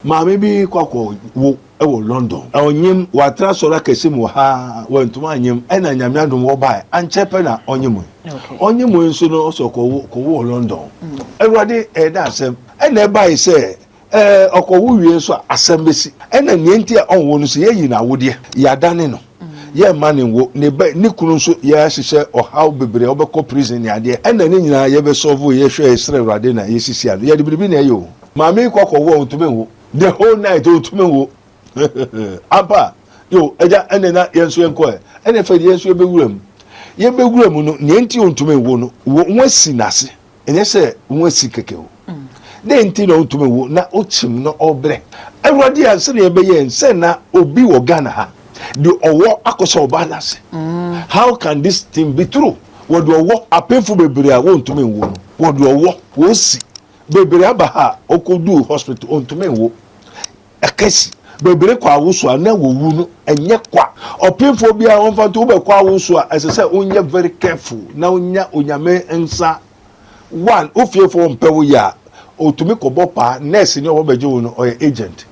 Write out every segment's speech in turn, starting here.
Maame bi kwakwo wo ewo London. Onyim watra sora kese mu ha wantuma anyim ena nyame adom wo bai anchepe na onyim. Onyim nso no oso ko London. Ewurade eda asem ena bai se okowo wie so asem besi ena nienti a onwo no so yeyi na wode ya dane no ye mane wo ne kunu nso ya hyehyɛ ɔhaw bebre obekɔ prison ne ade ena ne nyina ye be solve ye hwɛ esre Ewurade na yesisi ado ye de biribi na eyo maame kwakwo ntube wo the whole night otumenwo apa yo eja enena yenso enko ene fa yenso ebewuram ye bewuram no ne enti ontumenwo no wasi nase enye se wasi kekewo de enti no ontumenwo na ochim no obre Ewurade anse na ebeye nse na obi wo Ghana ha the owo akoso obalance how can this thing be true what do owo apenfu bebre a wontumenwo no what do owo wo si bebre abaha okodu hospital ontumenwo ekesi bebre kwa awusu na wowu no enye kwa opinfo bia onfanto be kwa awusu esese onye very careful na onya onyame nsa one ofiefo mpewo ya otumi kobopa nurse ni obeje wo no oye agent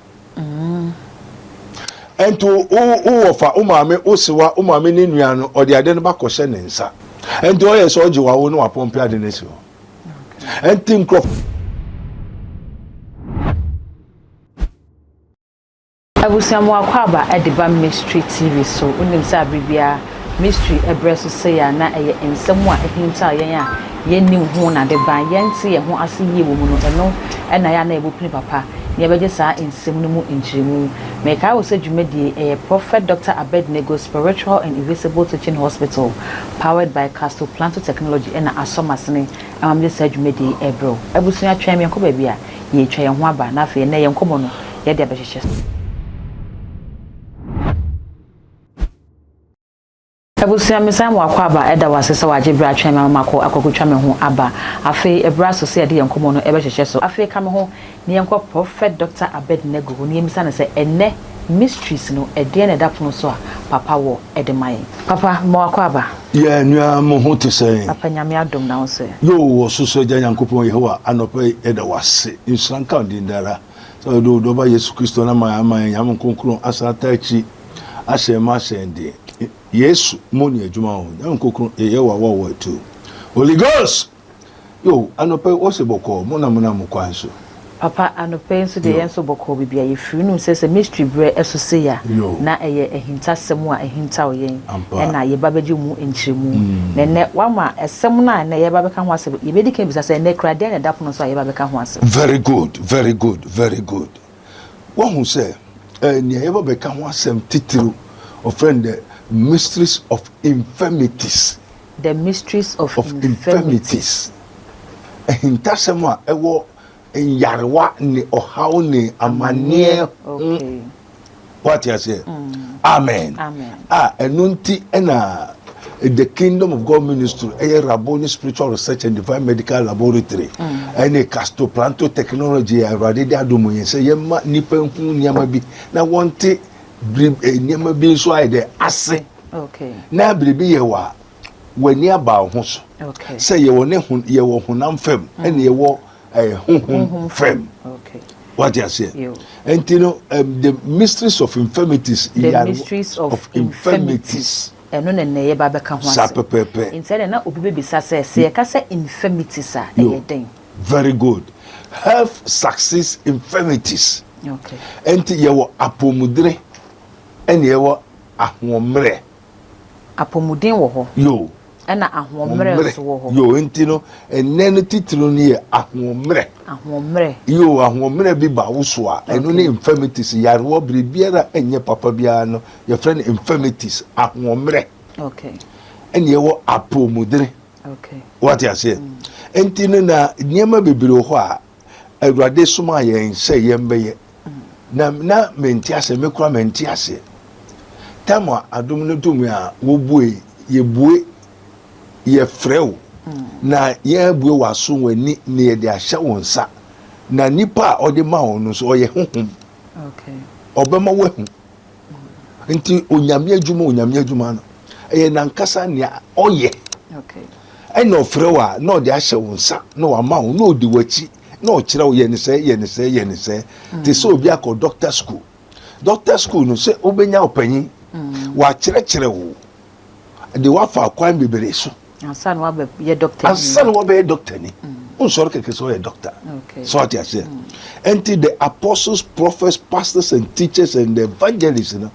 ento o ofa umame osiwa umame ni nua no ode ade no bakɔhye ne nsa ento oye so oje wawo no apompe ade ne si ho enti nkrof Abusiamu akwaba ediba mystery TV so unim sa bibia mystery ebreso say ya na eye ensemu a ehinta yen a yenim ho na de ban yente ye ho ase yie wo mu no eno na ya na ebopini papa ne beje sa ensemu no mu enchiremu meka wo se dwumadi Prophet Dr. Abednego Spiritual and Invisible Teaching Hospital powered by Castle Planto Technology na asomasene amamje sa dwumadi ebro abusia twan me nko ba bia ye twa ye ho aba na afa na ye nkomo no ye de abehyehyɛ Abusia mesamu akwaba eda wasesa wagibra atwen mamako akokotwa me ho aba afi ebra so se ade yenkomo no ebehyehyɛ so afi ka me ho ne yenko Prophet Dr. Abednego ne yemisa na se enne mysteries no ede na dapono so a papa wo ede mai papa mo akwaba ye nua mo ho te se papa nyame adom na wo se yo wo so gya Nyankopɔn Yehowa anope eda wase insranka ndindara so do ba Yesu Kristo na ma nyame konkron asata achi ashema shende Yesu moni ejuma ho Nyankopɔn Yehowa wo tu Holy Ghost yo anope wo se boko mo na mo kwanso papa anope nso de yenso boko bibia ye firi no se mystery bre eso se ya na eye ehintasem a ehinta oyen na ye babaji mu enchiremu nene wama esem na ye babeka ho asem ye bedika bisa se ne krade na dapono so ye babeka ho asem very good what who say ne ye babeka ho asem titiri of friend the mysteries of infirmities the mysteries of infirmities ehintasem a ewo yarwa ni ohaw ni amane okay what you say amen enunti ena the Kingdom of God Ministry Labspodur Spiritual Research and Divine Medical Laboratory ene Castle Planto Technology Ewurade de adomo yen se yema nipa hu niama bi na wonte niama bi so ai de ase okay na bribi ye wa wani aba ho so okay se ye woni ye wo honam fam ene ye wo fem okay what you say and you know the mysteries of infirmities of infirmities eno ne ye ba beka ho ase instead na obi bebisa se ye ka se infirmities a den very good health success infirmities okay and ye wo apomudre ene ye wo ahomre apomuden wo ho yo ena ahomre so wo ho yo ntino enene titiro ni ahomre yo ahomre bi ba wo so a eno ne infirmities yarwo brebiara enye papa bia no your friend infirmities ahomre okay ene ye wo apomudre okay what you say ntino na niema bebere ho a Ewurade soma yen se yembeye na mentiase mekura mentiase tama adom no dum a wo bue ye bue ye frew na ye bue waso wani ne ye de ahya wonsa na nipa ode ma won so oye honhom okay obema wahu nti onyame adwuma no eye nankasa ne oye okay eno frew a na ode ahya wonsa na wa ma won na odi wachi no kyerɛ wo yɛ ne sɛ te sɛ obi akɔ doctor school no sɛ obenya opanyin wa kyerɛkyerɛ wo de wafa kwan bebere so ansa no wabe ye doctor ni unsɔre keke so yɛ doctor so ati ase until the apostles, prophets, pastors and teachers and the evangelists, you know,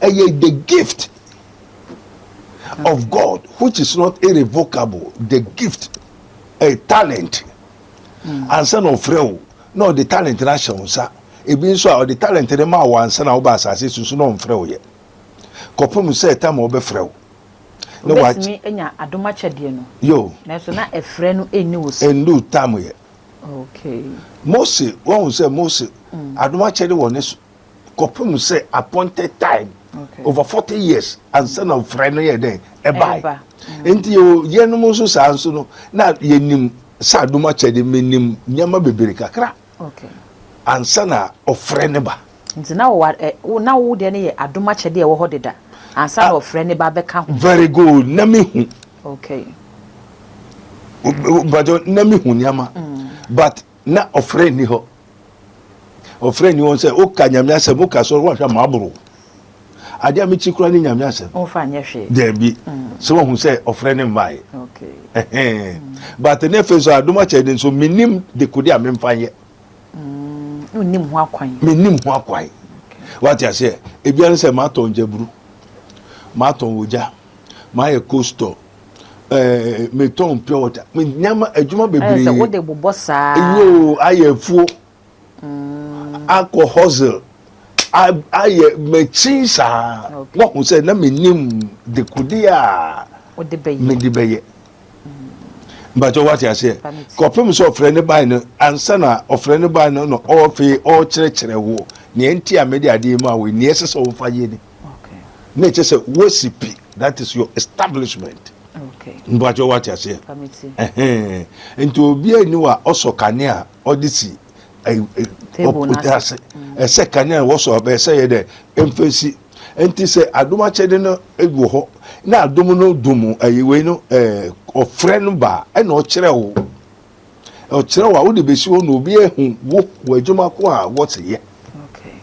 the gift of God which is not irrevocable, the gift, a talent and son of freo no the talent na hyɛ nsa ebi so the talent ne ma wa ansa na wo ba asase so no mfrɛ ye kopom sɛ tam wo be frɛ no wa me enya adoma kyɛde no yo na so na efrɛ no eni wo so endu tam ye okay Mose won say Mose adoma kyɛde wo ne so kopom sɛ appointed time over 40 years ansa na frɛ no ye den e bai enti yo yenom so sa nso no na yenim sa adoma kyɛde menim nyama bebere kakra okay ansa na ofrɛ ne ba nti na wo de ne ye adoma kyɛde e wo ho deda ansa na ofrɛ ne ba bɛka ho very good na me hu okay but na me hu nyama but na ofrɛ ni ho ofrɛ ni won say o ka nyame asɛm o ka so wo hwa maaboro ade a me chikura ni nyame asɛm o fa nyɛ hwe there bi so wo hu say ofrɛ ne mai okay but ne fe so adoma kyɛde so minim de kodi a me mfa ye unim ho akwan minim ho akwan what you say ebian say ma ton jaburu ma ton woja ma ye coaster me ton pure water me nyama adwuma bebre say wo de bobɔ saa yo ayefuo alcohol aye machine saa wo hu say na minim de kodi a wo de beye me de beye but what you say kopem so ofrɛ by no ansa na ofrɛ by no no ofe o kyerɛkyerɛ wo ne enti a me de ade mu a we ne ɛsɛ sɛ wo fa ye ni okay ne kyerɛ sɛ wosipi that is your establishment okay but what you say enti obi ani wa oso kane a odisi ɛsɛ kane a wo so ɛsɛ ye de emfesi enti sɛ adoma kyɛde no egu hɔ na adom no dum ayiwe no ofrɛ no ba ɛna ɔkyerɛ wo wo de besi wo no obi ehu wo adwuma ko a wo te ye okay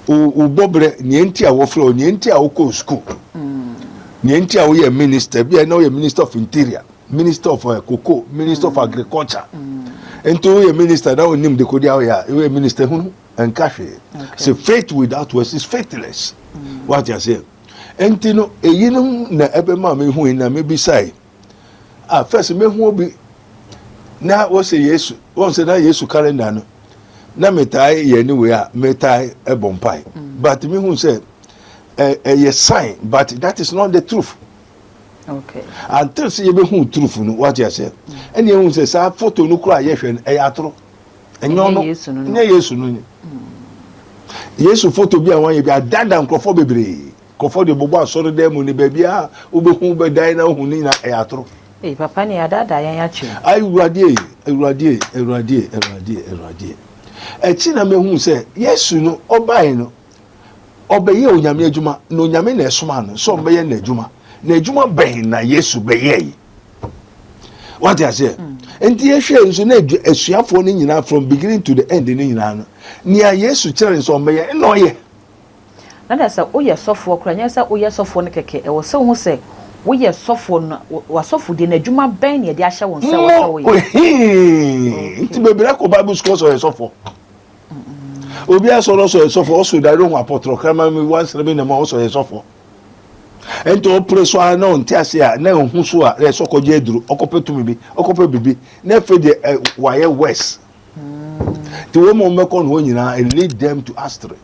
o bobre ne enti a wo frɛ o ne enti a wo ko school ne enti a wo ye minister bi na wo ye minister of interior, minister of cocoa, minister of agriculture enti wo ye minister na wo nim de kodi a wo ye minister hunu enka hwe so faith without works is faithless what you say enti no eyinum na ebe ma me hu na me bisai first me hu obi na wo say Yesu won say na Yesu calendar no na metai ye ni we a metai ebompai but me hu say a sign but that is not the truth okay until say you be hu truth no what you say eni hu say sa photo no kura ye hwe e atoro enyo no ne Yesu no Yesu photo bi a wan ye bi adada nkrofo bebre kofo de bobo asoro dem ni ba bia obehu be dai na hu ni na e atoro papa ni adada yan ya chi ai urade e chi na mehu se Yesu no obai no obeye onyame adwuma no onyame na esoma no so obeye na adwuma ben na Yesu beye what I say enti ye hwe nso na asuafo ni nyina from beginning to the end ni nyina no nia Yesu kire nso obeye na oye na say oye sofo kura nya say oye sofo ne keke e wo se hu se woye sofo no wa sofo de na adwuma ben ne de ahye won se wo se woye ti bebere ko Bible school so sofo obi asoro so sofo o so dare hu apotro kama mi wan sere na ma so sofo ento preso na onti ase a na hu so a re so koje aduru okopetumi bi okope bibi na fe de waye west ti wo mo meko no nyina and lead them to astray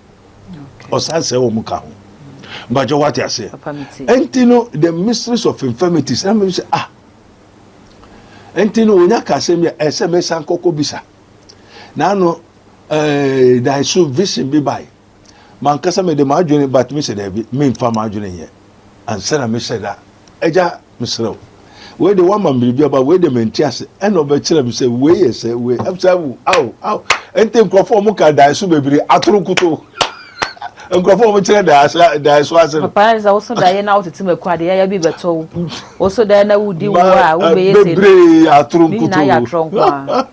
or say wo muka ho but what you say enti no the mysteries of infirmities na me say enti no onya ka se me ese me san kokko bisa na no da so vision bi bai man kasa me de ma adwene but me say da bi me mfa ma adwene ye ansa na me say da eja misrew we de one man bi aba we de P̒nties e no be kire me say we ye say we absa wu enti nkrofo mo ka da so bebiri atoro kuto Nkrofo mo kire da so ase. Papa is also da na otete makwade ya bi beto. Also da na wudi wo a wo be yese. Bebre atronkuto. Na ya tronkwa.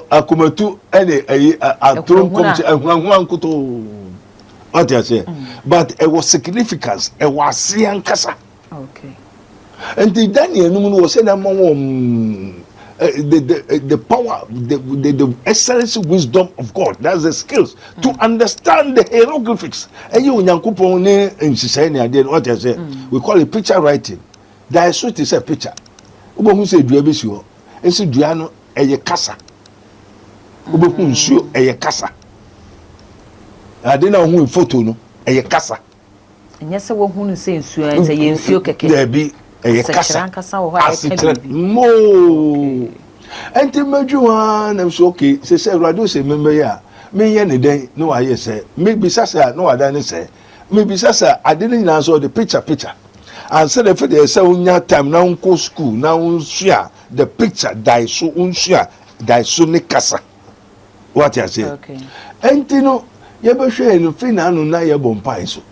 Akomatu ene atronkom se ehwanhwan kuto. What you say? But it was significance. It was siankasa. Okay. And the Daniel no was saying the power, the excellence, wisdom of God. That's the skills to understand the hieroglyphics. And you Nyankopon ne nsisai ne what you say? We call it picture writing. That is what is a picture. Ubo hu say dua be si ho. Esi dua no eye kasa. Ubo hu nsuo eye kasa. Ade na hu photo no eye kasa. Enya se wo hu no se nsuo ente ye nsuo keke. There be eye kasa. Kasa wo ha eke. Mo. Enti madwuwa na so okay se Awurade se member ya. Me ye ne den no wa ye se. Me bisasa no wa dan ne se. Me bisasa ade ne nyina so the picture. And said if they say unya time na unko school na unsua the picture die so unsua die so ne kasa. What you say? Okay. Enti no ye be hwe no fi na no na ye bompai so.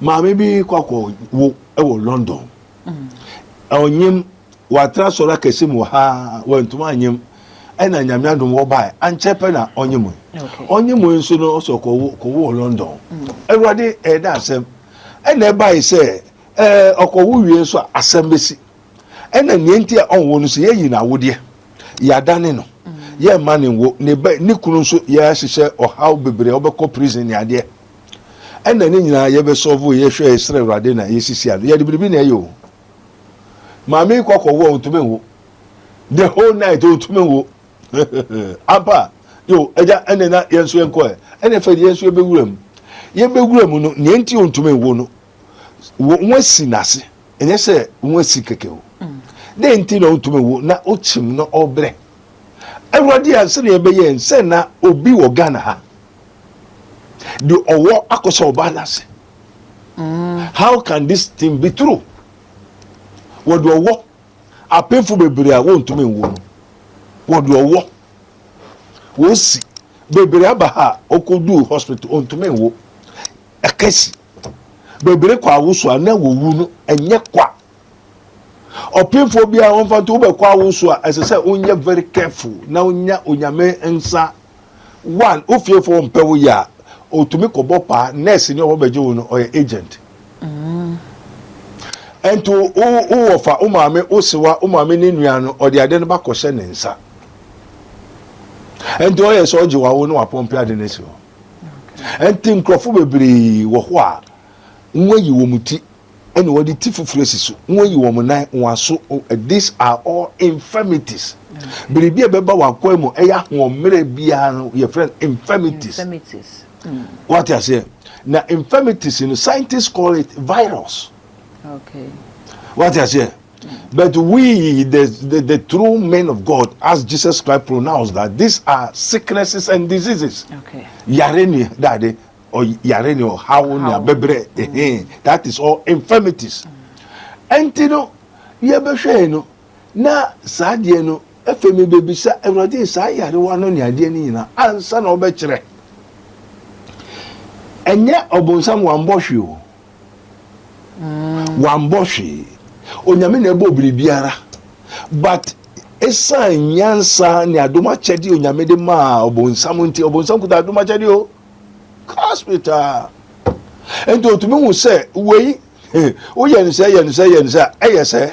Ma me bi kwakwo wo e wo London. Onyim watra sora kese mu ha wantuma anyim e na nyame adom wo bai anchepe na onyim. Okay. Onyim nso no so ko wo London. Ewrade e da asem e na bai say okowu wie so asembesi ena nienti a onwo no so yeyi na wode ya dane no ye mane wo ne kunu so ya hihye ohaw bebre obekọ prison ya de ena ne nyina ye be solve ye hwe esre Awurade na yesisi ado ye de biribi na eyo maami kokọwo ontumenwo the whole night ontumenwo apa yo eja ene na yenso enko ene fa yenso ebewuram no nienti ontumenwo no wọ́n si nase ẹ̀yẹ́ sẹ́ wọ́n si kẹ̀kẹ́ o dẹ́ ntí na ọ̀tún ẹ̀wọ̀ na ọ̀kyìm na ọ̀brẹ̀ Awurade a sẹ́ni ẹ̀ bẹ́yẹ nsẹ́ na obi wọ̀ Ghana ha de ọwọ́ akọ̀sọ̀ ọba nase how can this thing be true wọ́n de ọwọ́ apẹ́fọ́ bebree a wọ́n ntúmẹ̀ ẹ̀wọ̀ no wọ́n de ọwọ́ wọ́n si bebree aba ha ọkọ̀ du hospital ntúmẹ̀ ẹ̀wọ̀ ẹ̀kẹ́sì bebre kwa awusu ana wowu no enye kwa opinfo bia won fa to be kwa awusu a esese onye very careful na onya onyame nsa one ofiefo mpewo ya otumi kobo pa nurse ni obo beje wo no oye agent ento o ofa o maame osiwa o maame ni nua no ode ade no ba kohye ne nsa ento oye so oje wa wo no apompe ade ne si ho enti nkrofo bebre wo ho a nwayi wo muti ene wodi ti fufure siso nwayi wo munan waso these are all infirmities biribi e beba wakwa mu eya ho mere bia no your friend infirmities what you say na infirmities in scientists call it virus. Okay. What you say but we the true men of God as Jesus Christ pronounced that these are sicknesses and diseases. Okay. Yareni daddy or yareni or how bebre that is all infirmities. Entino ye be hwe no na saade no efemi bebisa Awurade sa yare wa no ne ade ni nyina ansa na obekire enye obonsam wambɔhwe o wambɔhwe onyame na ebo biribiara but esa nyansa ne adoma kyedi onyame de ma obonsam nti obonsam kuta adoma kyedi o hospital ento otumi hu se wei o ye nse eyese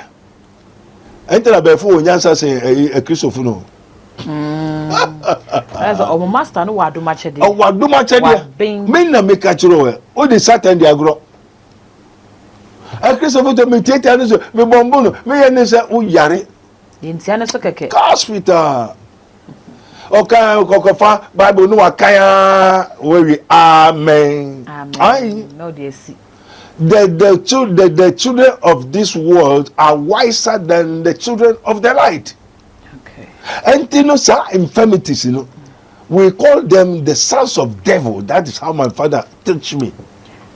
entera befo nyansa se Christopher no Asa o master no wadoma kyedi o wadoma kyedi me na me ka kiro we o de Satan de agro Christopher to me tete no so me bombo no me ye ne se o yare ntia ne so keke hospital okay kokofa Bible no akaya we amen amen no dey see the children of this world are wiser than the children of the light. Okay. And you know, sir, infirmities, you know, we call them the sons of devil. That is how my father teach me.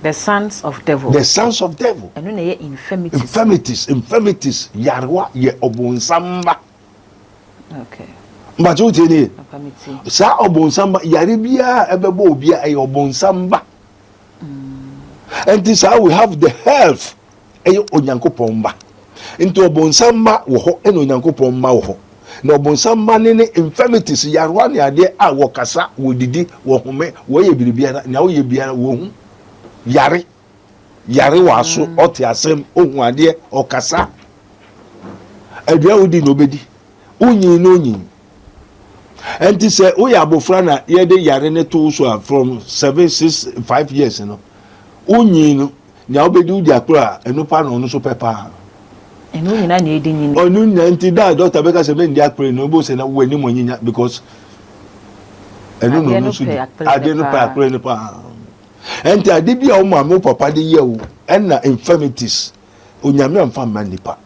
The sons of devil. The sons of devil. And when they infirmities. Infirmities. Yarwa ye obunsamba. Okay. But you tell me, Infirmity. sir, obunsamba yaribia ebebo obia e obunsamba. And this how we have the health. Eyo onyankopon mba. Into obonsam ma wo ho eno onyankopon mma wo ho. Na obonsam ma ne infirmities yarwa ne ade a wo kasa wo didi wo home wo ye biribiara na wo ye biara wo hu yare wa so ote asem ohun ade o kasa adua wodi no bedi unyi no nyi. Enti se wo ya abofra na ye de yare ne to so from 5 years no unyi no nya obedi udi akura enupa no no so pepa enu nyina na edi nyina onu nya nti da doctor beka se be ndi akura no bo se na wo ani mo nyinya because enu no no so ade no pa akura no pa enti ade bia o ma mo papa de ye wo na infirmities onyame amfa man nipa.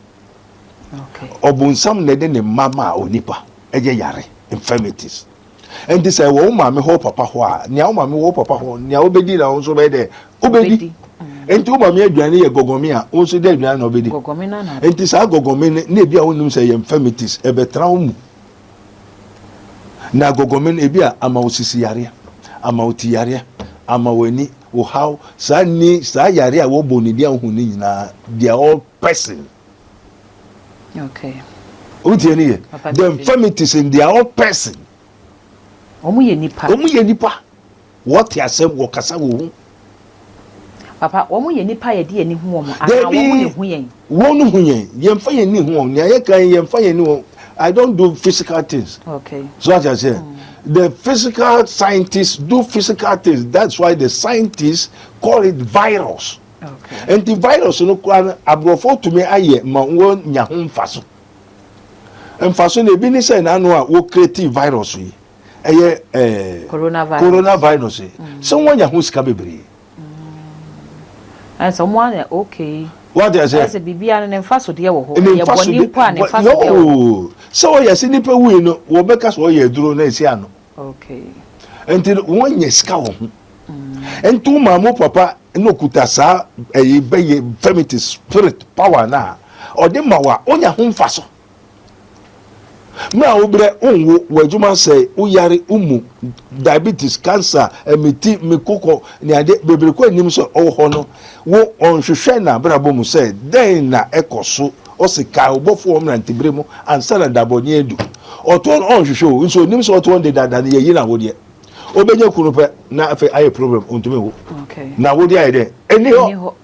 Okay. Obunsam na de ne mama onipa eje yare infirmities. Enti say wo ma me ho papa ho a nia wo ma me wo papa ho nia obedi na wo so be de obedi. Enti wo ma me aduane ye gogomi a wo so de aduane na obedi. Gogomi na na. Enti sa gogomi na bia wo nim say infirmities e betra wo mu. Na gogomi na bia ama wo sisi yare ama wo ti yare ama wani wo how sa yare a wo boni dia hu ni nyina they are all person. Okay. The infirmities in their own person. Omu ye nipa. What you say wo kasa wo. Papa, omu ye nipa ye di ani hu omu. Ana omu ne hu yen. Wonu hu yen. Ye mfa ye ni hu omu. Nya ye kan ye mfa ye ni hu. I don't do physical things. Okay. So what I say. The physical scientists do physical things. That's why the scientists call it virus. Okay. And the virus no kwa abrofo to me aye ma won nya ho mfaso. Mfaso na bi ni say na no a wo create virus yi. Eye coronavirus yi. So won nya ho sika bebre. And someone okay. What I say? As a bibia na mfaso de wo ho. Ye boni mpa na mfaso de wo. So ya se nipa wi no wo beka so ye duro na esi ano. Okay. Enti won nya sika wo ho. Enti mama papa no kuta sa be infirmity spirit power na ode mawa onya ho mfaso mra obre onwo wadwuma say uyare umu diabetes cancer emiti mikoko ni ade bebre ko anim so oho no wo onhwehwe na brabo mu say den na ekoso osika obofo omra ntibre mu ansa na dabonye edu oton onhwehwe nso nim so oton de dada ne yi na wo de obenye kunu pe na afi aye problem ontumi wo. Okay. Na wo dey there any ho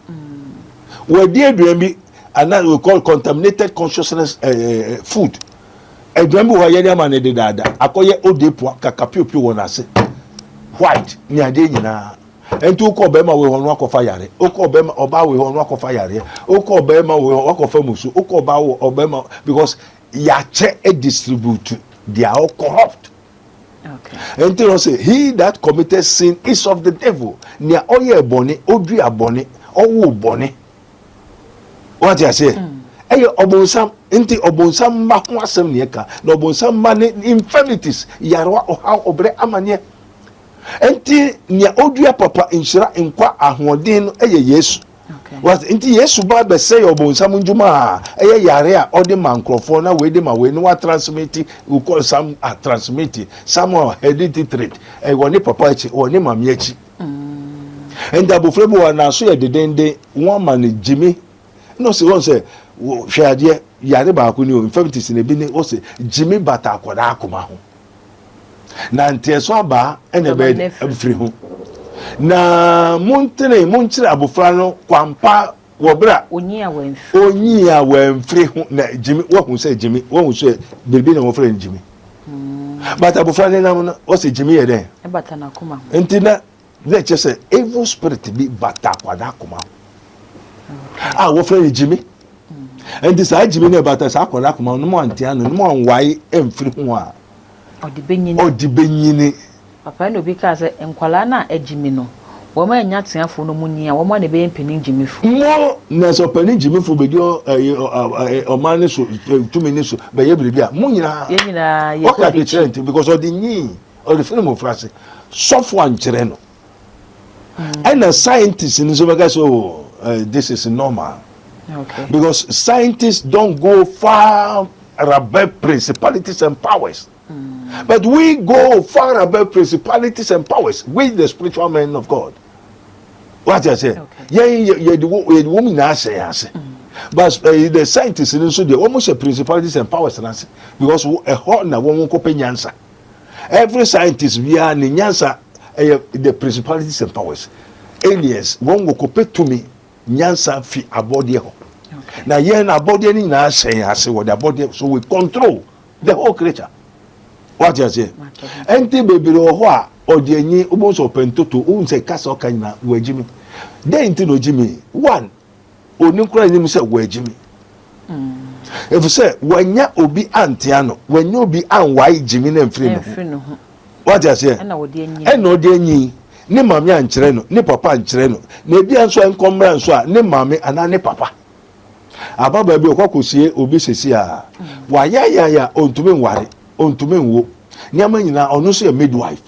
we dey aduan bi and that we call contaminated consciousness food aduan bi wo ye dey ma ne de dada akoye odepo kakapio won ase white ni ade nyina enti ko be ma we ho no akofa yare ko be ma oba we ho no akofa yare ko be ma we ho akofa musu ko ba wo oba ma because ya che e distribute they are all corrupt. Okay. And you say he that committed sin is of the devil. Nia oye boni, odri aboni, owu boni. What you say? Eye obonsam, enti obonsam ma ho asem ne ka. Na obonsam ma ne infirmities yarwa oha obre amanye. Enti nia odri papa inshira nkwa ahoden no eye Yesu. Okay. Was enti Yesu ba be say obonsam njuma eye yare a ode mankrofo na we de ma we no wa transmit we call some transmit some hereditary e woni papa echi woni mama echi and abofrebo na so ye dedende won ma ne jimi no se won say hwade yare ba ko ni o infirmities na bi ni o se jimi bata akoda akoma ho na nteso aba ene be afri ho na montre abofra no kwampa wobra onyi a wemfri ho na jimi wo hu say jimi wo hu say bebi na wo fre jimi but abofra ne nam no wo say jimi ye den e bata na kuma enti na le che say evil spirit bi bata kwada kuma wo fre jimi enti sa jimi ne bata sa kwada kuma no mo antia no mo anwai emfri ho a odi benyini papa no bi ka se enkwala na agimi no wo ma nya teafo no munyi a wo ma ne be mpeni gimifu mo na so pani gimifu be dio o ma ne so tumi ne so be ye biribi a mo nyina ye ko di chent because of the nyi or the film of France sofo ankyere no and the scientists in so be so this is normal. Okay. Because scientists don't go far above principalities and powers. But we go far above principalities and powers with the spiritual men of God. What I say? Yeah, the woman now say, but the scientists so they almost a principalities and powers because a hot na one ko penyansa. Every scientist we are nyansa the principalities and powers. Aliens one go compare to me nyansa fi abode ho. Na yen abode ni na say ase what the body so we control the whole creature. What you say? Enti baby ho a odi anyi oboso pentoto unse kasa okanya wajimi. Then no Jimmy one oni kura ni say wajimi. If you say wanya obi antiano when you be anwai Jimmy na mfiri no. What you say? Na odi anyi. Na odi anyi ne mame ankyere no ne papa ankyere no na ebi anso enkomra anso a ne mame ana ne papa. Ababa bi okwakosie obi sesi a wa ya ontumi nware ontumi nwo niam nyina ono so midwife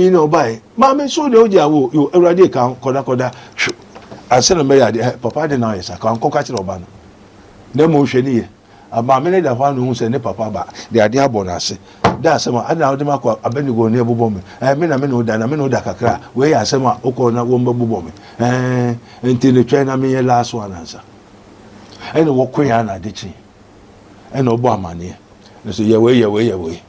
yi na obai mama so de oja wo yo awrade kan koda asena me ya de papa de na yesa kan koka kire oba no na mo hwe ni ye aba me ne da fa no hu se ne papa ba de ade abona ase da asema ada ode makwa abenigo ne ebubo me me na me no da kakra we ya asema okọ na wo mbabubo me enti ne twa na me ye last one answer ene wo kwen ya na adechi ene obo amane so ye we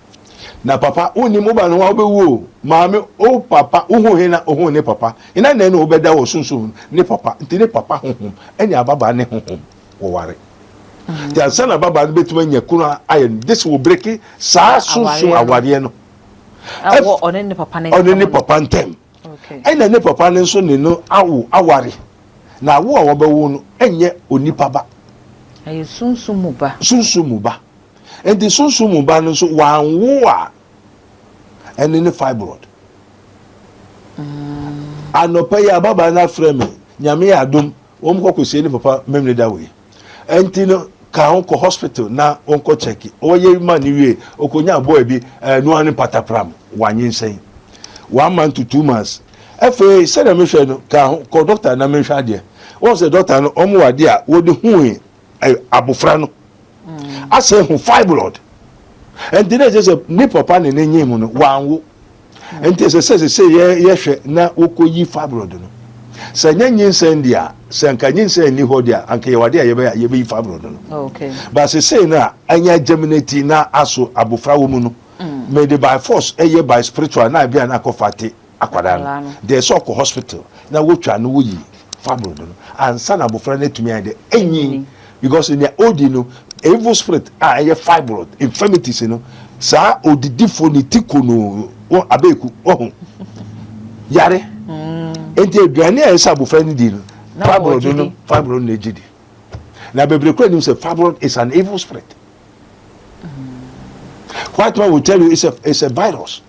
na papa uni mo ba no wa obewu maame o papa uhu he na ohu ne papa ina na no obeda wo sunsun ne papa nti ne papa honhom ene ababa ne honhom wo ware ya sana baba no betuma nya kuna ayen this will break sa sunsun aware no awo one ne papa ntem ene ne papa ne so ne no awo aware na wo a wo bewu no enye onipa ba ayi sunsun mu ba and the sunsun mu ba no so wanwo a ene ne fibroid anopa ya baba na frame nyame ya adom wo mkokosie ne papa memne da we enti no ka onko hospital na onko check o ye ma ni wie okonya boy bi no ane patapram wanyin sen 1 month to 2 months efe se na me hwe no ka ko doctor na me hwe ade won se doctor no omo wade a wo de hu abofra no ase hu fibroid enti na je ni papa ne nyim no wanwo enti se ye hwe na okoyi fibroid no se nyanyin sendia se nkanyin sen ni hodia anka ye wade a ye be fibroid no okay but se na anya germinate na aso abofra wo mu no made by force by spiritual na bia na akofate akwada no there so ko hospital na wotwa no woyi fibroid no ansa na abofra na tumi ade enyin because in the odi no evil spirit a fibroid infirmities no sa odidifo ni tiko no abeku yare enti aduane a esa abofra ni di no fibroid na ejidi na bebre kura ni say fibroid is an evil spirit. White man will tell you it's a virus.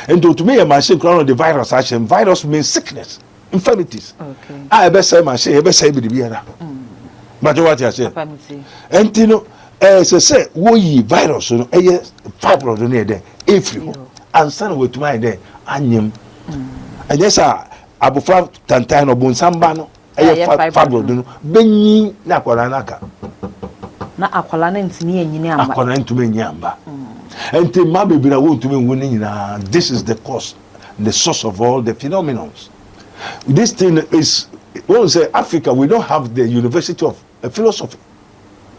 And to me, a machine crown the virus action. Virus means sickness, infirmities. Okay. I ever say machine, ever say be the but what I say? And you know, as I say, we virus, you know, fibroid near there. If you understand what my there, and yes, abufra tantan or bonsambano, fibroid, no, benyi na kwaranaka. Na akwala na ntimi enyini amba. Akwala ntimi enyini amba. And my baby, I want to be winning. This is the cause, the source of all the phenomenons. This thing is, when we say Africa, we don't have the University of Philosophy.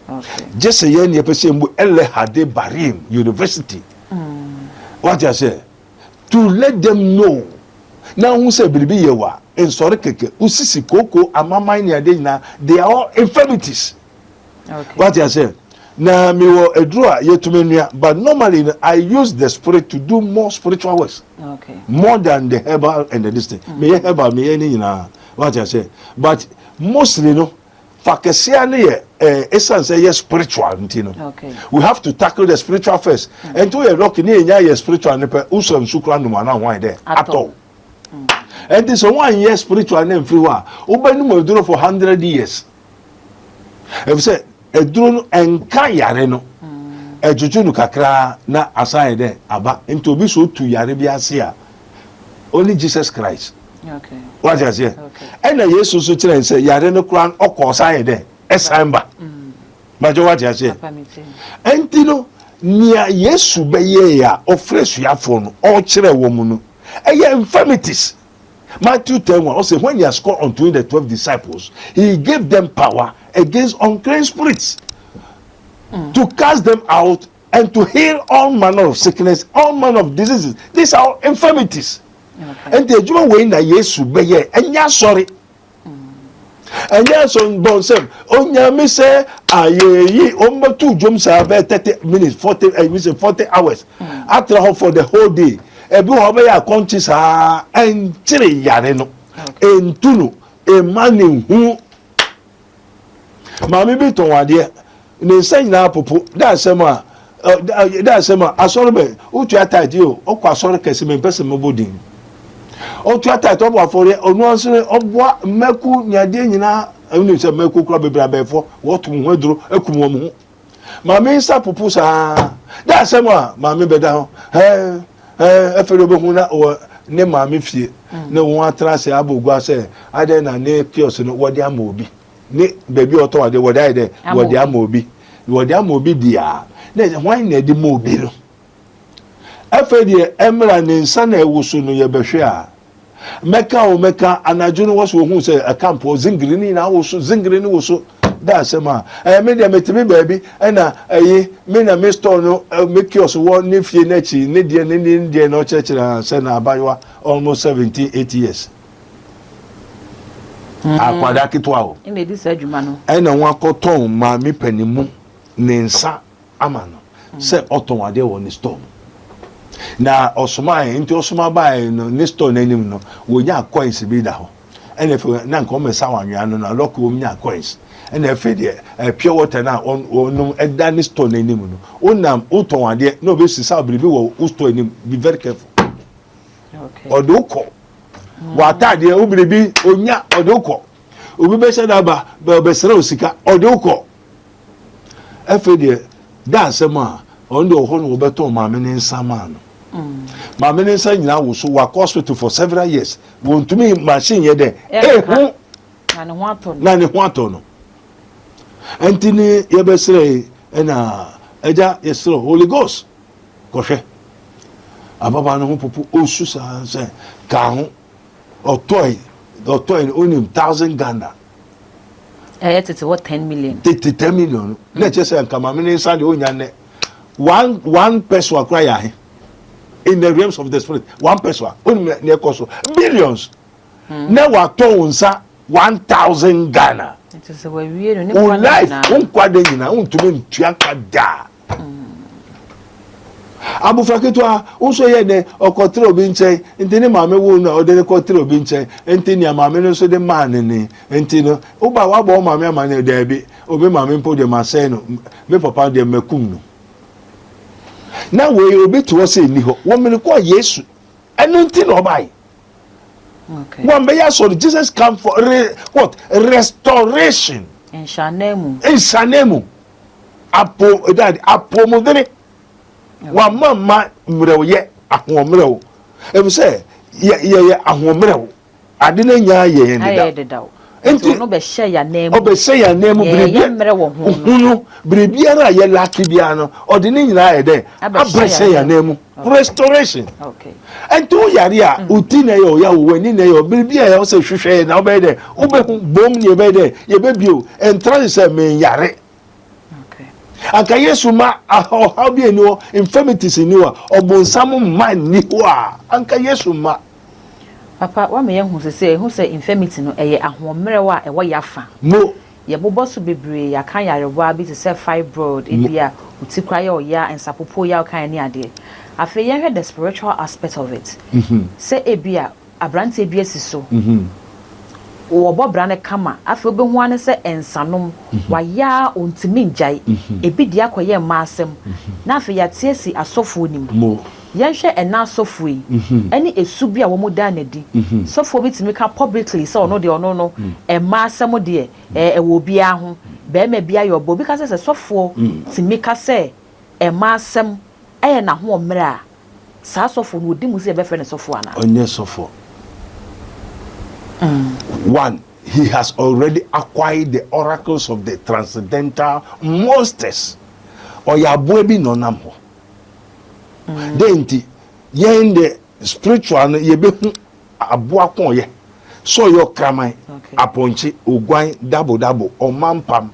Okay. Just a year, you person Elle Hade Barim University. What I say? To let them know. Now, who say Bibi Yewa, and Sorikeke, Usisi Koko, Amama Niadena, they are all infirmities. Okay. What I say? Na me wo edura yetumenia, but normally I use the spirit to do more spiritual works. Okay. More than the herbal and the distance. Me herbal me any na what I say. But mostly no fakesia ne essence is spiritual, you know. Okay. We have to tackle the spiritual first. And to a rock ni nya spiritual ne pe uso nsukra no na why there at all. And this 1 year spiritual name free wa. Obanu mo duro for 100 years. If say eduro enka yare no ejuju nu kakra na aside there aba into obi so tu yare bi ase a only Jesus Christ. Okay. What you say? Okay. And Jesus so kire say yare no kran okọ side there esanba. Majo what you say? Entino nia Yesu be ye ya ofresu ya fo no o kire wo mu no eye infirmities Matthew 10:1 also when he has called unto him the 12 disciples, he gave them power against unclean spirits to cast them out and to heal all manner of sickness, all manner of diseases. These are all infirmities. And the Jew way na Yesu beye enya sorry. Enya son bon sem onya me say ayeyi omba two jom sa be 30 minutes 40 hours. After how for the whole day. Ebi ho be ya konchi sa entire yare no. Entunu e mani hu. Mami bi ton wade ne nsa nyina popo da sema asoro be utu atade o okwa asoro kese me pese mobodin otu atade obo afore onu ansere obwa meku nyade nyina enu se meku kura bebra befo wotu ho duro akum wo mu mami nsa popo sa da sema mami beda ho efere obo hu na ne mami fie ne won atrase abogwa se ade na ne kios no wode ama obi ne baby oto wade wode ide wode ama obi wode ama obi dia na why na di mo obi no afede emra ne nsa na ewuso no ye behwe a meka anajo no woso hu se akampo zingiri na woso zingiri ni woso da sema me dia metimi baby na me na me store no make us wo ne fie na chi ne die no chechira se na abayoa almost 70-80 years akwada kitwa o ime di sa djuma no na won akoton ma mi panimu ne nsa amano se oton ade wo ni store na osoma nti osoma ba no ni store nanim no wo nya coins bi da ho ene fe na nko me sa wanwa no na lock wo nya coins ene fe de pure water na onum eda ni store nanim no onam oton ade no be sisa obribi wo store nanim be very careful okay odoko watade obribi onya odoko obi be se da ba be sere osika odoko efede da asema ondo ho no beto maame ne nsama no maame ne nsa nyina wo so wa hospital for several years won tumi machine ye de hu na ne ho ato no antini ye be sere na eja ye sere Holy Ghost ko hwe ababa no ho popo osu sa se ka ho otoi only 1,000 Ghana. It's what 10 million. 10 million. Let's just say, come on, one person acquire in the realms of the spirit. One person, billions. Now, 1,000 Ghana. It is a way we life, Abu Faketwa also ye ne okotre obi nche ntini maame wo na ode ne kotre obi nche ntini maame no so de man ni ntino uba wa bo maame amane da bi obi maame mpo de masai no me papa de makum no na we obi to say ni ho wo me ko Yesu eno ntino obai okay one be ya so Jesus come for restoration in Shanemu apo modere wa mama mrew ye ahomrew e be say ye ahomrew ade na nya ye de daw enti no be hye ya nemu obese ya nemu biribia mrew ho no biribia na ye laki bia no ode ne nyina ye de abese ya nemu restoration okay enti o yare a uti na ye o ya wo ni na ye biribia ye o se hwehwe na obe de obe bom ni be de ye be bio entra se men yare aka Yesu ma how be no infirmities ni wa obonsam man ni wa anka Yesu ma papa wa me hu se infirmity no eye ahomre wa e wo yafa mo ye boboso bebre ya kan yarewa bi to say fibroid ebia utikra ya oya ensapopo ya kan ni ade afa ye hwe the spiritual aspect of it say ebia abrante ebia siso wo bobra ne kama afa obe hu ane se ensanom waya ontimi njai ebi dia koye maasem na afa ya tiesi asofo nim yenhwe ena asofo yi ene esu bia wo moda na di sofo bi timi ka publicly so no de ono no e maasem de e wo bia ho be ma bia yo bo bi ka se sofo timi ka se e maasem e na ho omre a sa sofo no odi mu se be fe ne sofo ana onye sofo. One, he has already acquired the oracles of the transcendental monsters. Or ya boebi no namho. Then yen the spiritual ye be aboa kon ye so yo kraman aponchi ogwan double o mampam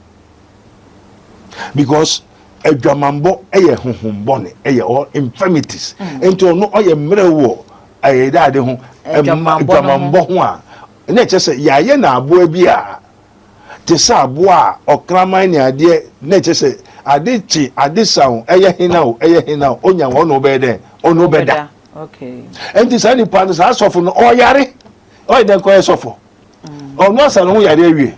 because adwamambo eye honhombone eye all infirmities ento no oye mrewo aye dade ho adwamambo ho a na chese yaye na aboa bi a te sa aboa okraman ni ade na chese ade chi ade sound eye hina onya wono obede ono beda okay enti sa ni pa sa sofo no oyare oy den ko sofo ono asa no yare awie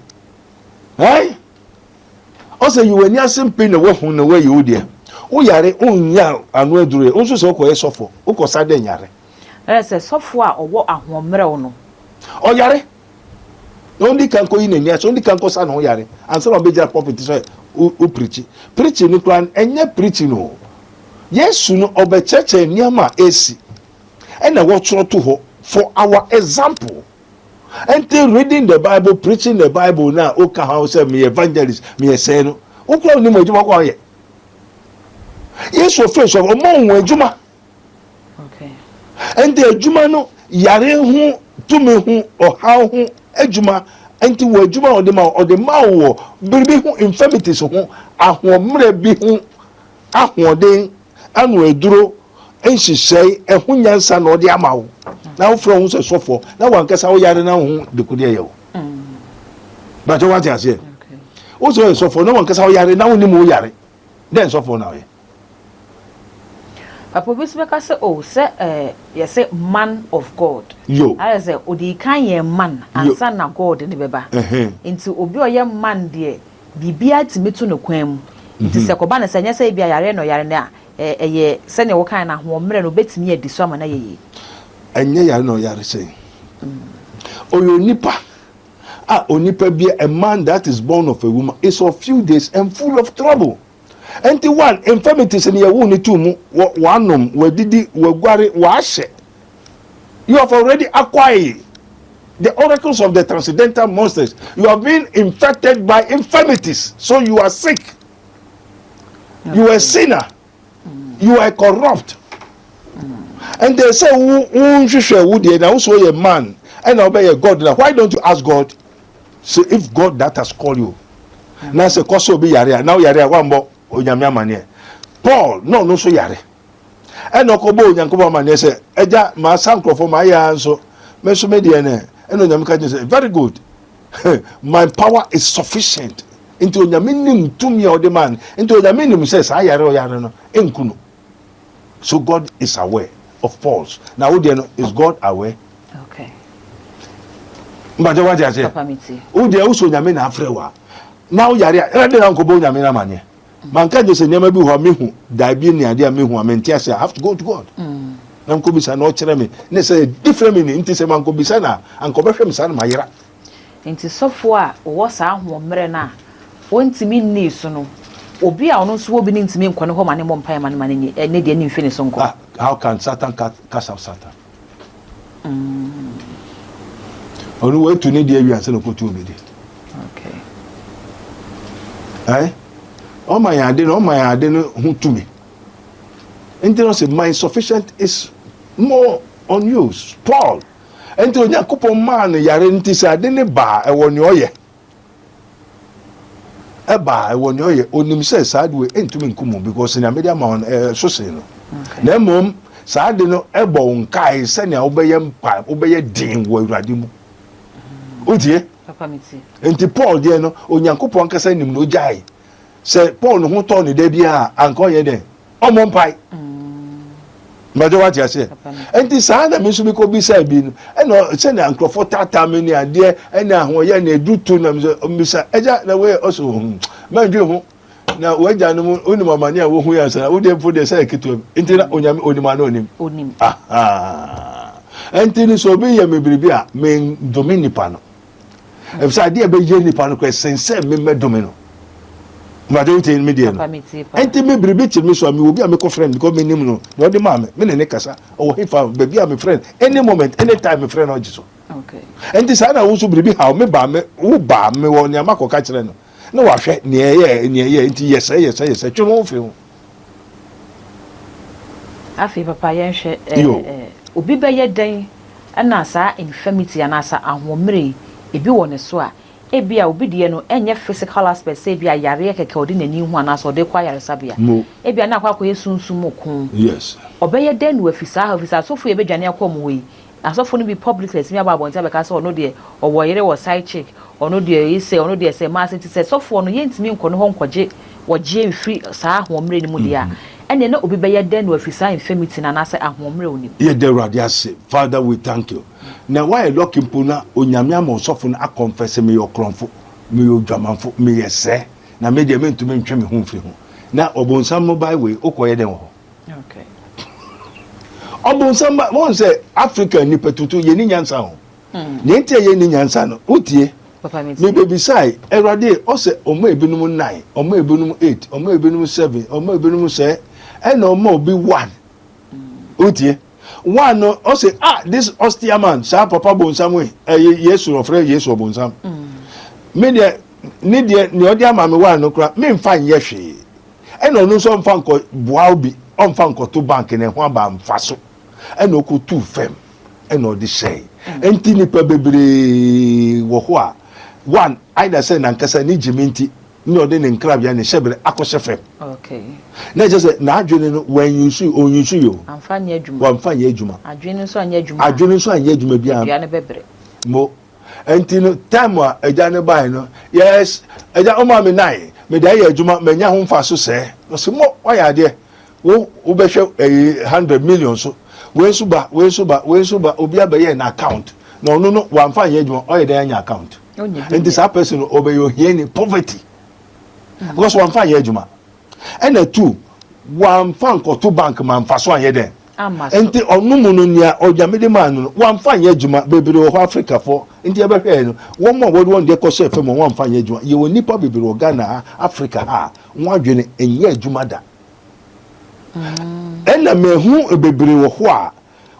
o say you when asimpe na wo hu na we you there o yare onya anu adure o so se ko sofo o ko sa den yare say sofo a owo ahomre no o yare only kan ko yin nia so only kan ko sa no yare and some be just prophet so o preach no plan enye preach no yesu no obecheche niama esi ena wo tro to ho for our example. Until reading the Bible, preaching the Bible now, okay, how say me evangelist, me say no. Okay, ni mo juma kwa ye. Yesu face of omo juma. Okay. And the juma no yare hu tumi hu o how hu ejuma enti wo juma o de ma wo biribi hu infirmities hu ahomre bi hu ahoden anu eduro enhihye ehu nyansa na ode amawo. Now from who's a sofo, now one can say, oh, yeah, now the Kudia. But what I say, also a sofo, no one can say, oh, yeah, now any more yare. Then sofo now. Papa Bisbeka say, oh, say, yes, say, man of God. Yo, I say, oh, the kind man and son of God in the Beba. Into Obio man, dear, be beard to me to no quem. Into Secobana, say, yes, say, be a yare no yarena, a ye, send your kind of woman who bets me at this woman. Enye ya no yare say oyo nipa onipa be a man that is born of a woman is of few days and full of trouble. Enti one infirmities in your wound two mu wanom wadidi wagware washe. You have already acquired the oracles of the transcendental monsters. You have been infected by infirmities, so you are sick. Okay. You are a sinner. You are corrupt. And they say, now so a man and obey a God. Now, why don't you ask God? So if God that has called you, now say, "Koso be yare." Now yare one more onyamia mane. Paul no so yare. And no kobo onyankoba mane say, "Eja ma sankrofo for my so me so me de ne." And onyamika say, "Very good. My power is sufficient." Into onyaminim to me or the man. Into onyaminim says, "I yare o yare no enkuno." So God is aware of Paul's. Now, is God aware? Okay. But what I say? Oh, they also Yamin Afrewa. Now, Yari, I don't know Yamina Mania. Man can't just never be who me, Diabini, dear me who I P̒nties, I have to go to God. Nam Kubisa no Cheremi. They say different meaning into Seman Kubisana and Kobasham San Mayra. Into so far, what's our Mrena? Won't to mean Nisono. Obi a ono so obi ntimi nkone ho mane mompa man mane ne de nimfini so nko. How can Satan cast out Satan? Onu we to need the area say no kotu obi de. Okay. O my ade no hu to me. Enti say my sufficient is more on you, Paul. Enti onyankopon man yare nti say ade ne ba e woni oye. Eba won yoye onim say sad we entumi nkumu because na media man so say no na mom sad no ebo nkai se na obeye mpa obeye din wo awurade mu odie papa meti enti Paul de no onyankopon kasa nim no jai se Paul no ho to ne da bia anko ye den omo mpai majo what you say enti sad na me so bi ko bi say bi no e no se na ankrofo tata me ni ade e na ho ye na edutu na me say eja na we also manju ho na waja no oni mama ni a wo hu ya say wo de fo de say keto enti na onyame onima na onim enti ni so bi ye me biribi a me domini pa no e say ade be ye ni pa no ko sense me domino ma do te me de no enti me biribi chi me so me obi a me ko friend because me nim no na odi ma me ne kasa o hifa baby a me friend any moment anytime me friend ojiso okay enti say na wo so biribi ha me ba me wo ba me wo ni amako ka kire no na wa hwe ne ye enti yes twemo fi ho afi papa yen hwe obi be ye den ana sa infirmity ana sa ahomre ebi wɔ ne so a ebia obi de no enye physical aspect say bia yare keke odi nani hu ana so de kwa yare sabia ebia na akwa yesunsum okun yes obeye den no afisa so fu ebe dwane akom we asofo no be publicless me ababon ta be ka say ono de owo yere wo side chick ono de ise ono de say ma say sofo no yentimi nko no ho nkoje woje mfiri saa ahomre ni mu dia ene na obi beye den no afisa infirmity na na say ahomre oni ye de radio say Father we thank you now why looking puna onyame am osofo no confess me your kronfo me your dwamanfo me yese na me de me ntumi ntwe me ho mfiri ho na obonsam mobile way okoye den ho okay obonsam won say Africa ni petutu ye ni nyansa ho ne ntia ye ni nyansa no utie papa me baby sai erade o say omo ebinum 9 omo ebinum 8 omo ebinum 7 omo ebinum 6 and omo obi 1 utie one no o say this austere man sa papa bonsam we yesu ofre yesu bonsam me de ni de ni odi ama me one no kra me mfa nye hwe and onu so mfa nko boa obi o mfa nko to bank ne ho aba mfa so and okutu fem and odi say enti nipa bebre wo ho a one either say nankasa ni jiminti ni odi ne nkrabia ne shebere akose fem okay na just na adwene no when you see on you see yo amfanya adwuma wa mfanya adwuma adwene so anya adwuma adwene so anya adwuma bia bia ne bebre mo enti no time a eja ne bai no yes eja o ma me nai me da ya adwuma menya ho mfa so se no se mo oya de wo behwe 100 million so we suba obi abaye na account no no wa mfanya adwuma oya de anya account enti sa person obey your here ni poverty because wa mfanya adwuma and a two one fan ko to bank man fa so anye den enti onumu no nia ojamede man no one fan ye adwuma bebre o Africa for enti e be hwe no won mo won de ko se fe mo one fan ye adwuma ye woni pa bebre o Ghana Africa ha won adwene enye adwuma da ena mehu bebre wo ho a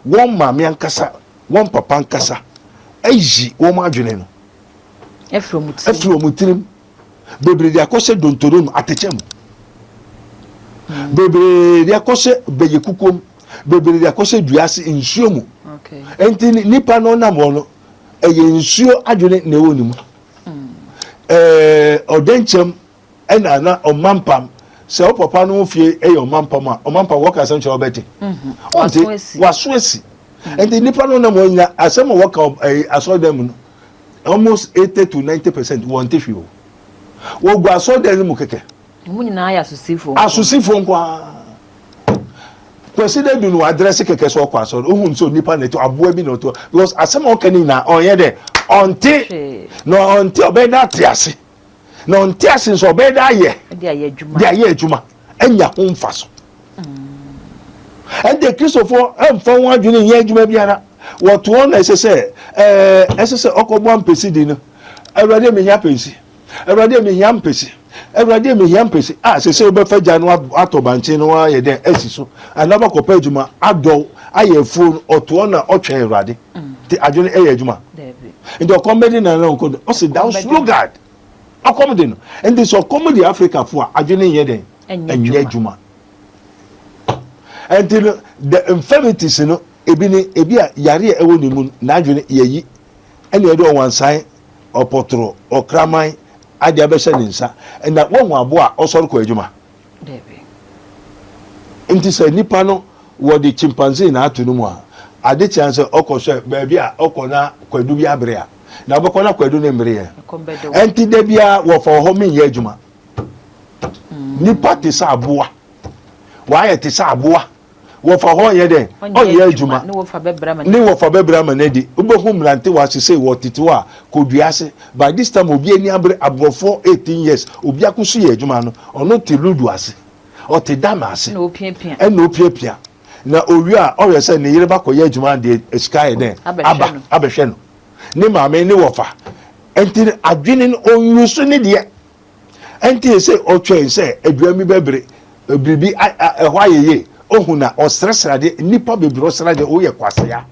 won ma me ankasa won papa ankasa ayi won ma adwene no efro mutirim bebre dia ko se dontorom atechem bebre dia kose beye kukom bebre dia kose duase nsuo mu okay enti nipa no na mo no eye nsuo adwene na ewo ni mu odenchem ena na omampam se o papa no fie eye omampam a omampam woka asem che obeti wasoasi enti nipa no na mo nya asem woka asodem no almost 80 to 90% won't fie wo gwa asodem mu keke munyina ya asusifo nkwa kweside dunu address keke so kwa so ohun so nipa neto aboa bi no to because asem okani na onye de onti obeda tiase no onti ase so obeda ye de aye adwuma anya ho mfa so and the Christopher emfa won adwene ye adwuma biara what one ese okogbo ampesi di no awrade me nya pensi awrade me nya mpesi everyday me yam pese se obe fa janu atobanche no wa ye den asiso anaba ko pa adwuma adol aye phone oto na otwe erade ti adwene eye adwuma ndo comedy na na nko o se down slow guard comedy no and this comedy Africa for adwene ye den enye adwuma and the infirmities no ebi a yare ewo ni mu na adwene yeyi ene e do wansan opotro okraman ade abesha ninsa and that one aboa osoro ko adwuma nti se nipa no wo de chimpanzee na atunu mu a ade chance okosho baabi a okona kwadu bi abre a na obekona kwadu ne mbre ye enti de bia wo fo ho me ye adwuma nipa te sa aboa wa ye te sa aboa wo fo ho ye den o ye adwuma ni wo fa bebrama na di obohu mlante wa sese wo tete wa koduase by this time obi ani abre abrofo 18 years obi akusu ye adwuma no ono te ludu ase o te dama ase na opiapia na opiapia na owi a o yese ne yire ba ko ye adwuma de sky den abehwe no ne maame ne wo fa enti adwene no onyusu ne de enti se o twen se aduami bebre bibi ehwa ayeye ohuna osresrade nipa bebro osrade oye kwasea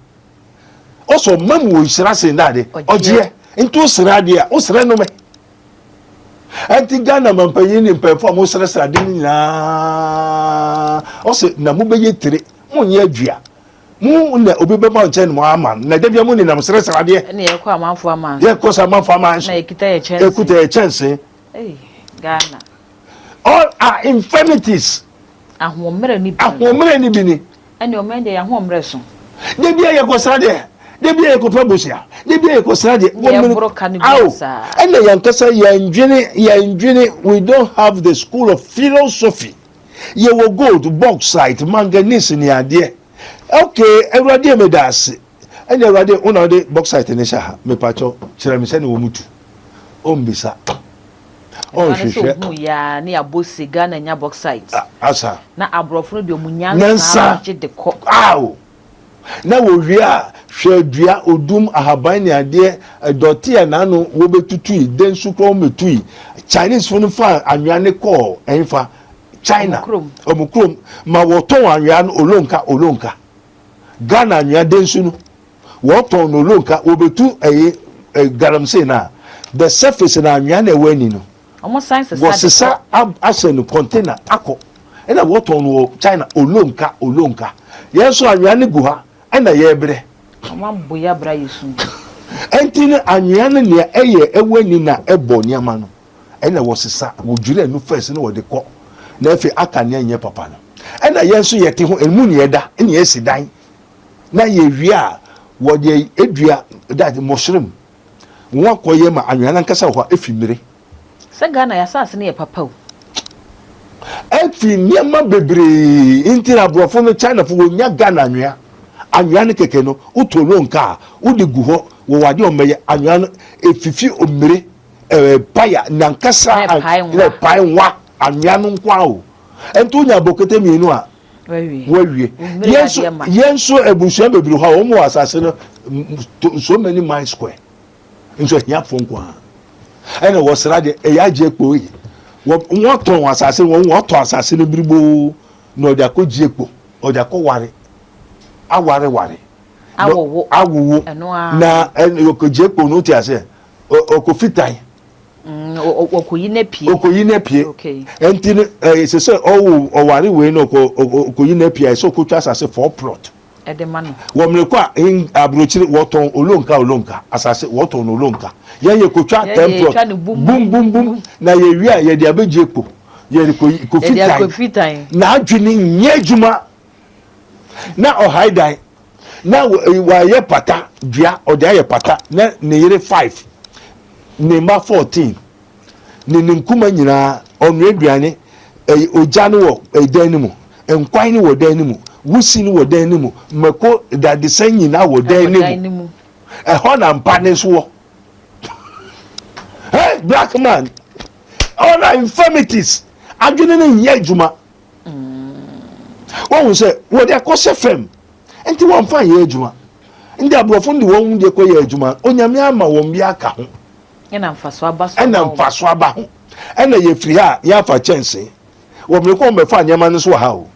oso mamu o israse ndade oje nto osrade a osre no me anti Ghana mampanyi ni mpefo mo osresrade ni na ose na mo beye tire monye adua mu na obi be ma nche mo ama na de bia mu ni nam sere sere de na ye kwa amanfo ama ye ko sa amanfo ama na ekita ye chance ekuta ye chance Ghana all are infirmities ahomre ni bi ni ene o mende ya ahomre so de bia ye ko sere de bia ye ko pabusia de bia ye ko sere de ene yankasa yanjwene we don't have the school of philosophy ye wo gold bauxite manganese ni ade okay everybody me das ene everybody una de bauxite ni sha me pacho kire me se ne wo mutu ombisa on hwehwe ya ne abosi Ghana nya bauxite asa na abrofo no de omunyansa je de ko aw na wo wia hwedua odum ahaban ni ade doti ya nanu wo betutui den sukro metui Chinese funu fa anwa ne ko enfa China omukrom ma woton anwa no olonka Ghana anwa den sunu woton no olonka obetu garamse na the surface na anwa na ewani no omo science sa asen container akọ ena woton no China olonka yeso anwa ne gu ha ena ye bre amambo ya bra yesu entini anwa ne ne ewani na ebo niama no ena wosesa wodwire no first no wode kọ na efe aka ne nye papa no ena yenso yete ho emu ne yeda ene yesi dan na ye wia wode edua that mushroom won koye ma anwa na nkasa ho efimire se Ghana ya sase ne ye papa o efi niema bebre intira brofo no China fo wonya Ghana anwa ne keke no utolo nka udi gu ho wo wade o meye anwa no efifi omire paya nankasa na pai nwa anwa no nkwa o ento nya bokete mienu a wawie yenso ebusuan bebre ho o mo asase no so many miles square nso hia fo nkwa ene wo sra de eyaje ekpo yi wo ton asase wo ton asase no biribo no oda ko jiekpo oda ko ware aware awowo na ko jiekpo no ti ase ko fitai okoyi na pie okay entini se o ware we no okoyi na pie so ko twa asase for plot edemano wo mrekwa abrochiri woton olonka asase woton olonka ye kotwa template bum na ye wi a ye de abeje ekpo ye ko fitai na adwini nye juma na o haidai na wa ye pata dua o de ye pata na ne yere 5 ne ma 14 ne nkuma nyina onu aduane oja no wo dan ni mu enkwan ni wo dan ni mu wusi ni wo dan ni mu mako da de san nyina wo dan ni mu ho na mpa ne so hey black man all our infirmities adwene ne nye adwuma wọ́n sẹ́ wọ́n de akọ́sẹ́ fẹ́m ẹ̀ntì wọ́n fa yẹ adwuma ndí aburọ̀fọ́ ndí wọ́n de kọ́ yẹ adwuma onyame ama wọ́n bi aka ho ẹ̀nà mfaso aba ho ẹ̀nà yẹ firi ha yẹ afa kyẹnse wọ́n mìíràn kọ́ mẹ́fà nyẹ́ma ní so ha o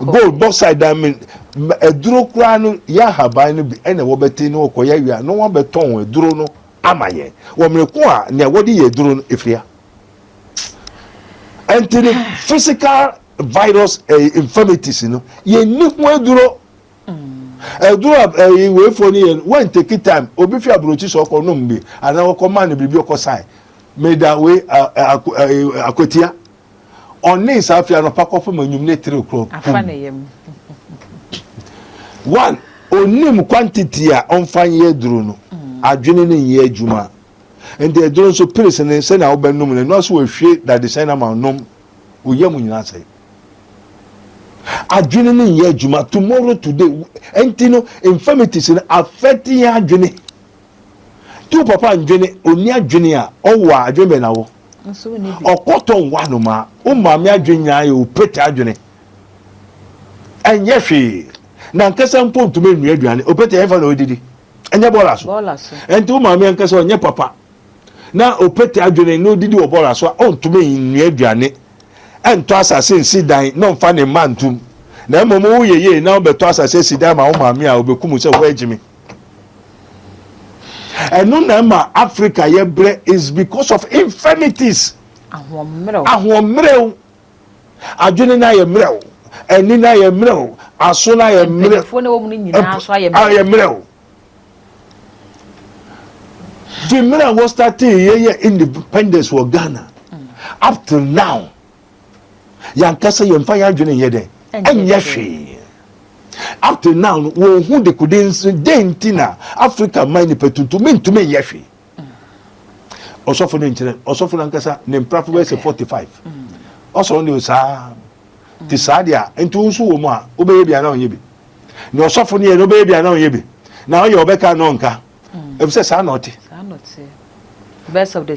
gold bauxite diamond ẹ̀dúró kura no yẹ ahaban no bi ẹ̀nà wọ́n bẹ tẹ́ ní ọkọ̀ yẹ wíwá ní wọ́n bẹ tọ́n ẹ̀dúró no ama yẹ wọ́n mìíràn kọ́ a ní ẹ̀wọ́ de yẹ ẹ̀dúró no efiri ha ẹ̀ntì ní physical virus infirmities no ye ni ho eduro we for ni when take time obi fi abrochi so ko no mbe ana ko man bibi ko sai made away akotia oni safia no pakofo manyum ne 3 o'clock afana yem one onim quantity a onfan ye duro no adwene ne ye adwuma and the duro so place ne se na obenum ne no so we hwe that the sign am nom oyem nyina sai adwene ne ye adwuma tomorrow today entino infirmities in affecting adwene tu papa adwene oni adwene a owa adwene be na wo nso ni bi okoton wa no ma o maame adwene ya o pete adwene enye hwe na nkasa mpo ntume nua aduane o pete enfa na odidi enye bola so enti o maame nkasa onye papa na o pete adwene no odidi o bola so o ntume nua aduane ento asase nsidan no mfa ne mantum na momo wo yeye na obeto asase sidan ma wo maame a obekum se wo agimi enu na ma Africa ye bre is because of infirmities ahomrew adwene na ye mrew eni na ye mmerɛ aso na ye mmerɛ fo na wo mu nyina so aye mmerɛ the mmerɛ was starting ye independence for Ghana up till now yankasa yemfa ya adwene ye de enye hwe up till now wo hu de kudens dentina Africa man petuntu mentume ye hwe osofo ne nkyere osofo nankasa ne mprafo we 45 oso ne sa ti sadia entu nso wo mu a obeye bia na onye bi ne osofo ne ye no obeye bia na onye bi na oye obeka no nka efse sa na oti best of the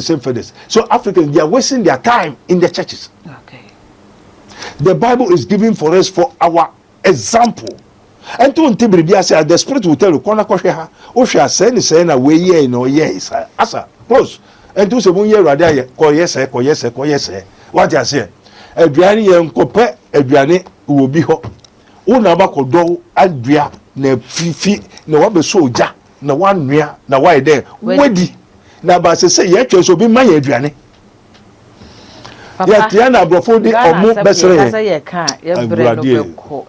same feathers. So Africans, they are wasting their time in the churches. Okay. The Bible is given for us for our example. And to Ntibiribia say the Spirit will tell you, Kona Kosheha, Osha say na we ye no ye asa close. And to say one year rather koyese. What you say? Aduane ye nkope aduane wo bi ho. Una ba kodo adua na fifi na wa be so oja na wa nua na wa ide wedi. Na ba se ye twa so bi man ye aduane ya tia na brofo di omu besere say ye ka ye bre no beko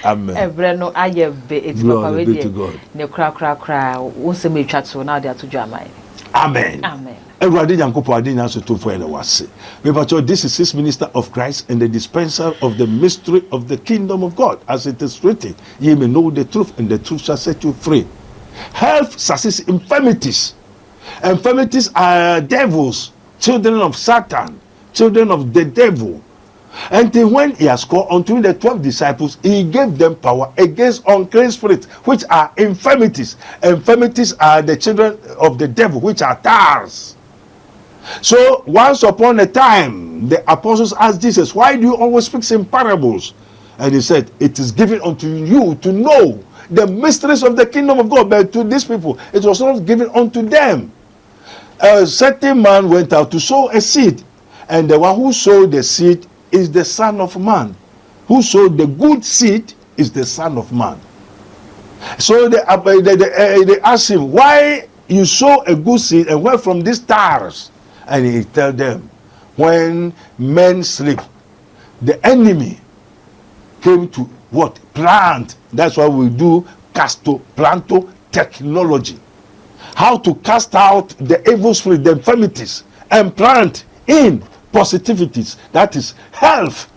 amen ebre no ayebe eti papa we di ne kra wo se me twa to na de atojo amai amen everybody yankopo adina so to for ele wase this is his minister of Christ and the dispenser of the mystery of the kingdom of God, as it is written, ye may know the truth and the truth shall set you free. Health success infirmities. Infirmities are devils, children of Satan, children of the devil. And when he has called unto the 12 disciples, he gave them power against unclean spirits, which are infirmities. Infirmities are the children of the devil, which are tares. So once upon a time, the apostles asked Jesus, why do you always speak in parables? And he said, it is given unto you to know the mysteries of the kingdom of God, but to these people it was not given unto them. A certain man went out to sow a seed, and the one who sowed the seed is the Son of Man. Who sowed the good seed is the Son of Man. So they asked him, why you sow a good seed and where from these stars? And he tell them, when men sleep, the enemy came to what? Plant. That's why we do planto technology. How to cast out the evil spirit, the infirmities, and plant in positivities. That is health.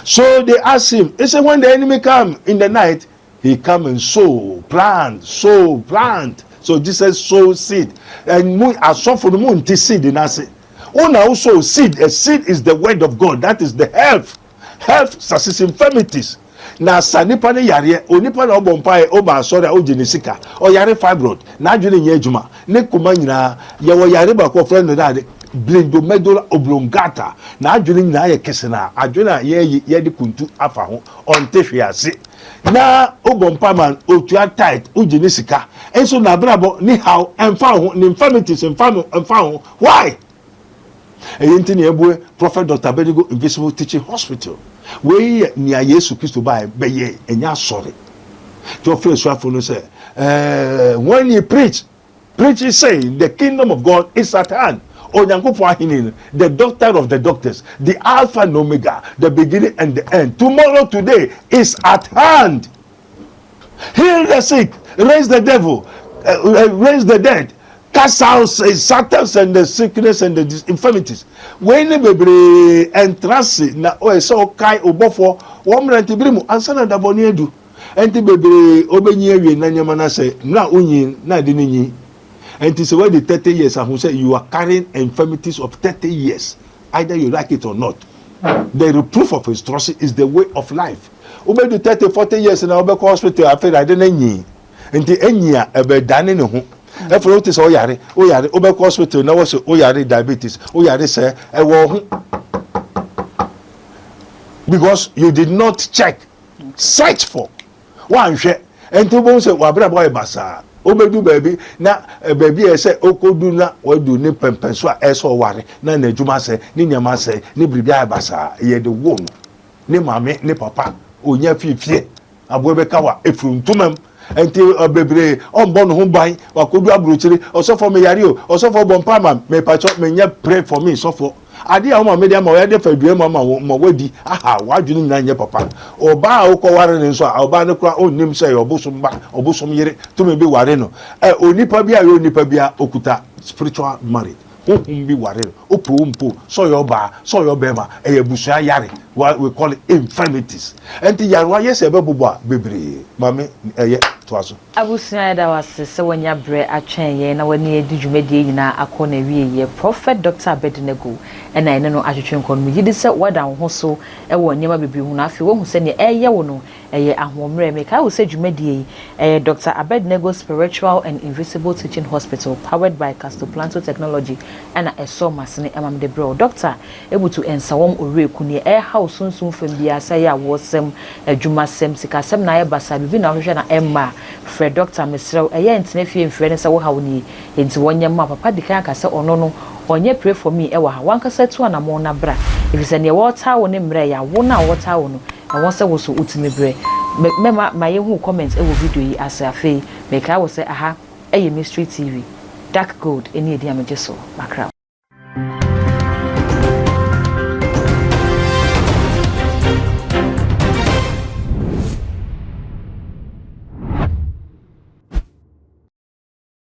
So they asked him, he said, when the enemy come in the night, he come and sow, plant. So Jesus sow seed. And I saw for the moon seed in us. Una also seed. A seed is the word of God. That is the health. Health success infirmities. Na sanipa ne yare onipa na obompa o ba sori o genesika o yare fibroid na adwene nya adwuma ne kuma nyina ye wo yare ba ko friend na de blindomedular oblongata na adwene nyina ye kesena adwene ye de kuntu afa ho on tehwe ase na obompa man otua tight o genesika enso na brabo ni how emfa ho ni infirmities emfa ho why eyinti ne ebue Prophet Dr. Benigo Invisible Teaching Hospital we nia Yesu Christo ba beye enya sorry to face for no say when you preach is saying the kingdom of God is at hand. Onyankopon ahini, the doctor of the doctors, the alpha and omega, the beginning and the end. Tomorrow, today is at hand. Heal the sick, raise the devil, raise the dead, cast out Satan and the sickness and the infirmities. When the baby entrance na o so kai obofo wo mranti birimu ansa na daboni edu enti baby obenyi awie na nyama na say na onyin na de nyi enti say when the 30 years I say you are carrying infirmities of 30 years, either you like it or not. The reproof of instruction is the way of life. Obedu 30-40 years na obeko hospital after I dey nyi enti enyia ebe dane ne ho. If you notice, oyare, obeko hospital na was oyare diabetes, oyare say because you did not check, search for one share. And to bones say wabra boy basa. Obedu baby na baby say okodu na odu ni pempenso a eso ware na na adwuma say ni nyama say ni bribia basa ye de wo no ni mame ni papa onya fifie aboe beka wa efruntumam enti bebre ombo no ho ban wakodu abrochire osofo me yare o osofo bompa ma me pacho me nya pray for me sofo ade a wo me dia ma wo de fadue ma wadi aha wadwunu na nya papa oba a wo ko ware ne nso a oba ne kura onnim se obosom ba obosom yire to me be ware no onipa bia yo onipa bia okuta spiritual marriage be worried. Opumpo, so your bar, so your bema, a busha yari, what we call it infirmities. And the Yarwa, yes, a bubba, baby, mammy, a twas. I was saying that was so when your bread a chain, and when you did you made a corner ye, Prophet Dr. Abednego, and I know as you can call me. You said what down also, and one never be who I feel who send a yawono, a home remake. I will say you made a Dr. Abednego Spiritual and Invisible Teaching Hospital, powered by Castoplanto Technology. And I saw my son among the bro doctor able to answer one or kuni air house soon from the Asaya was some a Juma sem sika sem na basa bibi na hwehwe na Emma Fred doctor Mesrel a yent nephew in friends wo ha woni enti wonye ma papa di kan kase ono no onye pray for me e wa ha wan kase to na mo na bra if say ne water wo ne mre ya wo na water wo no na won se wo so utimi bre me ma ye hu comment e wo video yi asa afi me ka wo se aha e mystery TV dark gold eni edi ameje so makra